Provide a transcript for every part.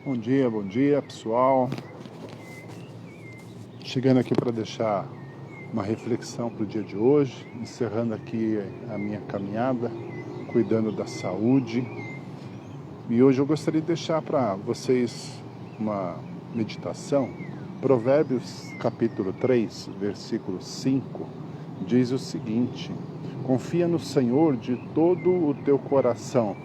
Bom dia pessoal. Chegando aqui para deixar uma reflexão para o dia de hoje, encerrando aqui a minha caminhada, cuidando da saúde. E hoje eu gostaria de deixar para vocês uma meditação. Provérbios capítulo 3, versículo 5, diz o seguinte: confia no Senhor de todo o teu coração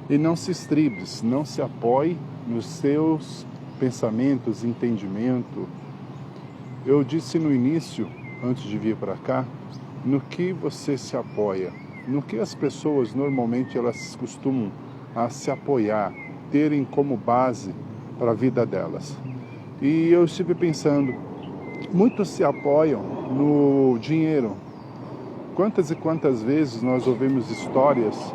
e não se estribes, não se apoie nos seus pensamentos, entendimento. Eu disse no início, antes de vir para cá, no que você se apoia, no que as pessoas normalmente elas costumam a se apoiar, terem como base para a vida delas. E eu estive pensando, muitos se apoiam no dinheiro. Quantas e quantas vezes nós ouvimos histórias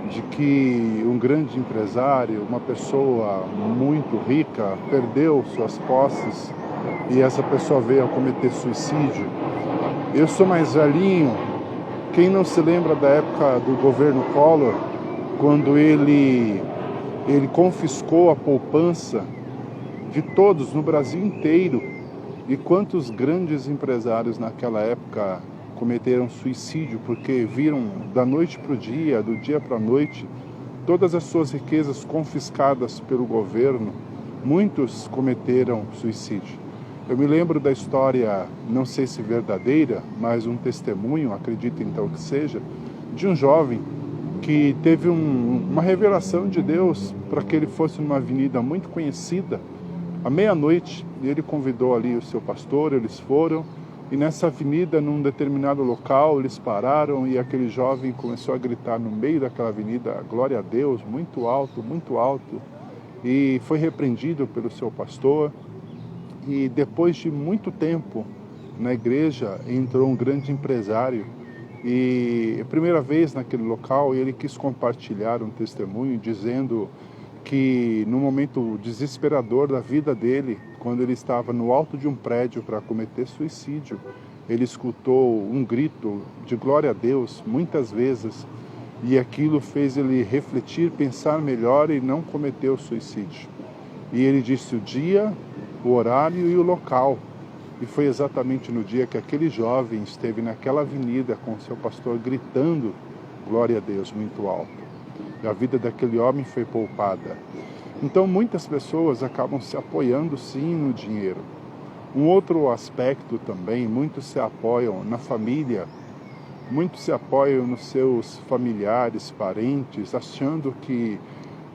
de que um grande empresário, uma pessoa muito rica, perdeu suas posses e essa pessoa veio a cometer suicídio. Eu sou mais velhinho, quem não se lembra da época do governo Collor, quando ele confiscou a poupança de todos no Brasil inteiro, e quantos grandes empresários naquela época cometeram suicídio porque viram da noite para o dia, do dia para a noite, todas as suas riquezas confiscadas pelo governo. Muitos cometeram suicídio. Eu me lembro da história, não sei se verdadeira, mas um testemunho, acredito então que seja, de um jovem que teve uma revelação de Deus para que ele fosse numa avenida muito conhecida, à meia-noite, e ele convidou ali o seu pastor, eles foram. E nessa avenida, num determinado local, eles pararam e aquele jovem começou a gritar no meio daquela avenida, glória a Deus, muito alto, e foi repreendido pelo seu pastor. E depois de muito tempo na igreja, entrou um grande empresário e a primeira vez naquele local ele quis compartilhar um testemunho dizendo que no momento desesperador da vida dele, quando ele estava no alto de um prédio para cometer suicídio, ele escutou um grito de glória a Deus muitas vezes, e aquilo fez ele refletir, pensar melhor e não cometer o suicídio. E ele disse o dia, o horário e o local, e foi exatamente no dia que aquele jovem esteve naquela avenida com seu pastor gritando glória a Deus muito alto. A vida daquele homem foi poupada. Então muitas pessoas acabam se apoiando sim no dinheiro. Um outro aspecto também, muitos se apoiam na família, muitos se apoiam nos seus familiares, parentes, achando que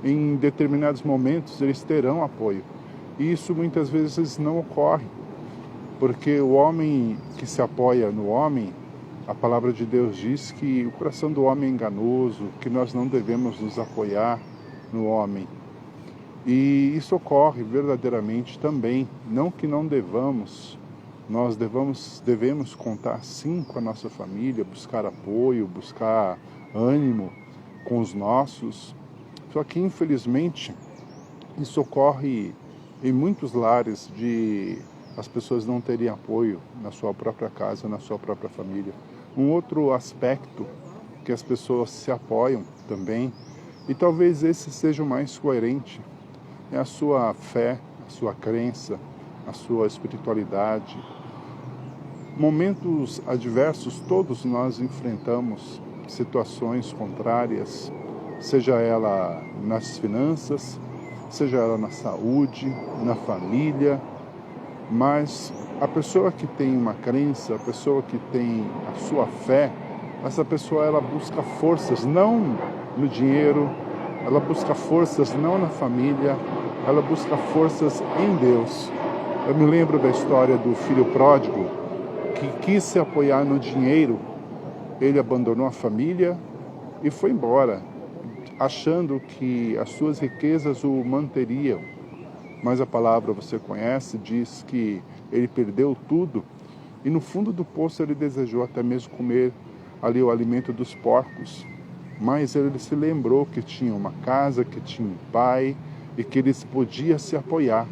em determinados momentos eles terão apoio. E isso muitas vezes não ocorre, porque o homem que se apoia no homem, a palavra de Deus diz que o coração do homem é enganoso, que nós não devemos nos apoiar no homem. E isso ocorre verdadeiramente também, não que não devamos, nós devemos contar sim com a nossa família, buscar apoio, buscar ânimo com os nossos. Só que infelizmente isso ocorre em muitos lares de as pessoas não terem apoio na sua própria casa, na sua própria família. Um outro aspecto que as pessoas se apoiam também, e talvez esse seja o mais coerente, é a sua fé, a sua crença, a sua espiritualidade. Momentos adversos, todos nós enfrentamos situações contrárias, seja ela nas finanças, seja ela na saúde, na família, mas a pessoa que tem uma crença, a pessoa que tem a sua fé, essa pessoa ela busca forças não no dinheiro, ela busca forças não na família, ela busca forças em Deus. Eu me lembro da história do filho pródigo que quis se apoiar no dinheiro, ele abandonou a família e foi embora, achando que as suas riquezas o manteriam. Mas a palavra você conhece, diz que ele perdeu tudo e no fundo do poço ele desejou até mesmo comer ali o alimento dos porcos. Mas ele se lembrou que tinha uma casa, que tinha um pai e que ele podia se apoiar.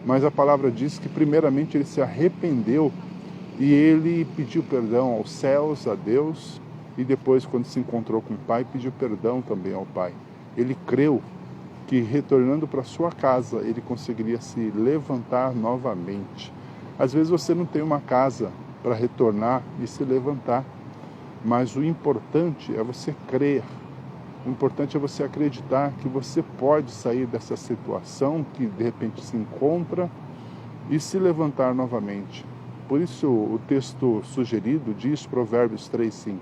Mas a palavra diz que primeiramente ele se arrependeu e ele pediu perdão aos céus, a Deus, e depois quando se encontrou com o pai, pediu perdão também ao pai. Ele creu que retornando para sua casa, ele conseguiria se levantar novamente. Às vezes você não tem uma casa para retornar e se levantar, mas o importante é você crer. O importante é você acreditar que você pode sair dessa situação que de repente se encontra e se levantar novamente. Por isso o texto sugerido diz, Provérbios 3:5,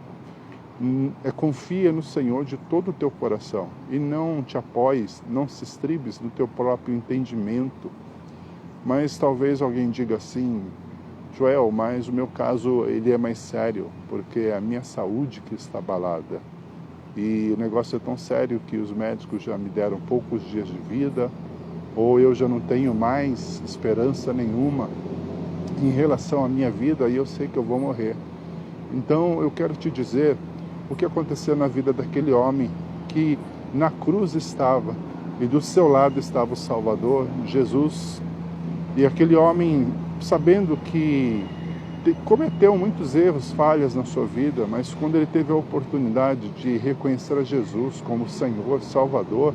confia no Senhor de todo o teu coração e não te apoies, não se estribes no teu próprio entendimento. Mas talvez alguém diga assim, Joel, mas o meu caso ele é mais sério, porque é a minha saúde que está abalada. E o negócio é tão sério que os médicos já me deram poucos dias de vida, ou eu já não tenho mais esperança nenhuma em relação à minha vida e eu sei que eu vou morrer. Então eu quero te dizer o que aconteceu na vida daquele homem que na cruz estava e do seu lado estava o Salvador, Jesus. E aquele homem, sabendo que cometeu muitos erros, falhas na sua vida, mas quando ele teve a oportunidade de reconhecer a Jesus como Senhor, Salvador,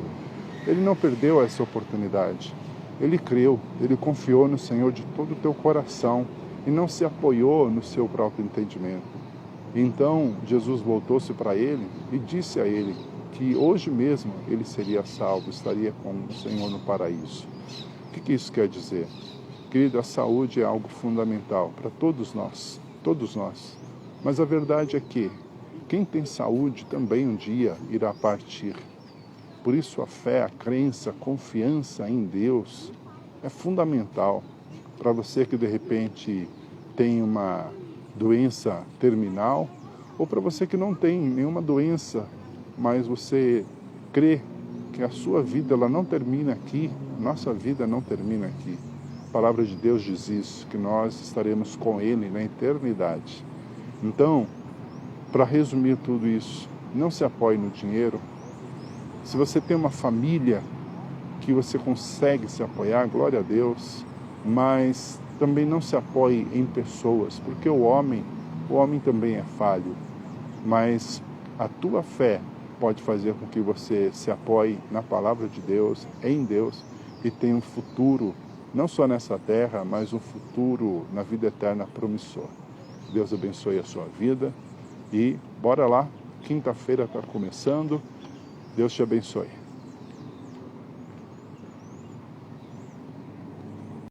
ele não perdeu essa oportunidade. Ele creu, ele confiou no Senhor de todo o teu coração e não se apoiou no seu próprio entendimento. Então Jesus voltou-se para ele e disse a ele que hoje mesmo ele seria salvo, estaria com o Senhor no paraíso. O que isso quer dizer? Querido, a saúde é algo fundamental para todos nós. Mas a verdade é que quem tem saúde também um dia irá partir. Por isso a fé, a crença, a confiança em Deus é fundamental para você que de repente tem uma doença terminal ou para você que não tem nenhuma doença, mas você crê que a sua vida ela não termina aqui, nossa vida não termina aqui. A palavra de Deus diz isso, que nós estaremos com Ele na eternidade. Então, para resumir tudo isso, não se apoie no dinheiro. Se você tem uma família que você consegue se apoiar, glória a Deus, mas também não se apoie em pessoas, porque o homem também é falho, mas a tua fé pode fazer com que você se apoie na palavra de Deus, em Deus, e tenha um futuro, não só nessa terra, mas um futuro na vida eterna promissor. Deus abençoe a sua vida e bora lá, quinta-feira está começando. Deus te abençoe.